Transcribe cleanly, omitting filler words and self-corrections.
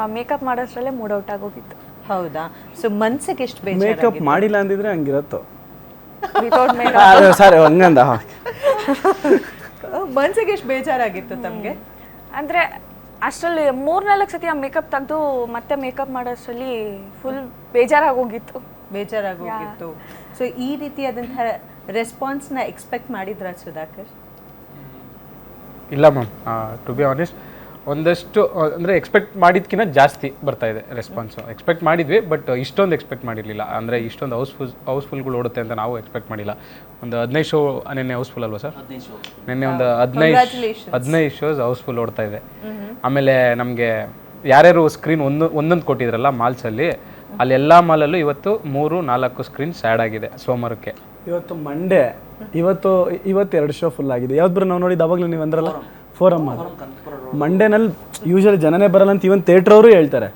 Makeup ಮಾಡೋಷ್ಟರಲ್ಲೇ mood out ಆಗೋಗಿತ್ತು. ಹೌದಾ? So ಮನ್ಸಿಗೆ ಎಷ್ಟು ಮೇಕಪ್ ಮಾಡಿಲ್ಲ ಅಂದಿದ್ರೆ ಹಂಗಿರತ್ತೋ. ವಿತೌಟ್ ಮೇಕಪ್ ಸರಿ ಹಂಗಂದ ಮನ್ಸಿಗೆ ಎಷ್ಟು ಬೇಜಾರಾಗಿತ್ತು ತಮಗೆ? ಅಂದರೆ ಅಷ್ಟರಲ್ಲಿ 3-4 ಸತಿ ಆ ಮೇಕಪ್ ತೆಗೆದು ಮತ್ತೆ ಮೇಕಪ್ ಮಾಡೋಷ್ಟರಲ್ಲಿ ಫುಲ್ ಬೇಜಾರಾಗೋಗಿತ್ತು. ಬೇಜಾರಾಗೋಗಿತ್ತು. ಸೊ ಈ ರೀತಿಯಾದಂತಹ ರೆಸ್ಪಾನ್ಸ್ನ ಎಕ್ಸ್ಪೆಕ್ಟ್ ಮಾಡಿದ್ರ ಸುಧಾಕರ್? ಇಲ್ಲ ಮ್ಯಾಮ್, ಟು ಬಿ ಆನೆಸ್ಟ್ ಒಂದಷ್ಟು ಅಂದರೆ ಎಕ್ಸ್ಪೆಕ್ಟ್ ಮಾಡಿದ್ಕಿಂತ ಜಾಸ್ತಿ ಬರ್ತಾ ಇದೆ ರೆಸ್ಪಾನ್ಸು. ಎಕ್ಸ್ಪೆಕ್ಟ್ ಮಾಡಿದ್ವಿ, ಬಟ್ ಇಷ್ಟೊಂದು ಎಕ್ಸ್ಪೆಕ್ಟ್ ಮಾಡಿರಲಿಲ್ಲ. ಅಂದರೆ ಇಷ್ಟೊಂದು ಹೌಸ್ಫುಲ್ಗಳು ಓಡುತ್ತೆ ಅಂತ ನಾವು ಎಕ್ಸ್ಪೆಕ್ಟ್ ಮಾಡಿಲ್ಲ. ಒಂದು 15 ಶೋ ನಿನ್ನೆ ಹೌಸ್ಫುಲ್ ಅಲ್ವಾ ಸರ್? ನಿನ್ನೆ ಒಂದು 15 ಶೋಸ್ ಹೌಸ್ಫುಲ್ ಓಡ್ತಾ ಇದೆ. ಆಮೇಲೆ ನಮಗೆ ಯಾರ್ಯಾರು ಸ್ಕ್ರೀನ್ ಒಂದೊಂದು ಕೊಟ್ಟಿದ್ರಲ್ಲ ಮಾಲ್ಸಲ್ಲಿ, ಅಲ್ಲಿ ಎಲ್ಲ ಮಾಲಲ್ಲೂ ಇವತ್ತು 3-4 ಸ್ಕ್ರೀನ್ಸ್ ಆ್ಯಡ್ ಆಗಿದೆ ಸೋಮವಾರಕ್ಕೆ. ಇವತ್ತು ಮಂಡೇ, ಇವತ್ತು 2 ಶೋ ಫುಲ್ ಆಗಿದೆ. ಯಾವ್ದು ನಾವು ನೋಡಿದ್ದು ಅವಾಗಲೂ ನೀವು ಅಂದ್ರಲ್ಲ ಫೋರಮ್, ಮಂಡೇನಲ್ಲಿ ಯೂಶಲಿ ಜನನೇ ಬರಲ್ಲ ಅಂತ ಇವನ್ ಥಿಯೇಟ್ರ್ ಅವರು ಹೇಳ್ತಾರೆ.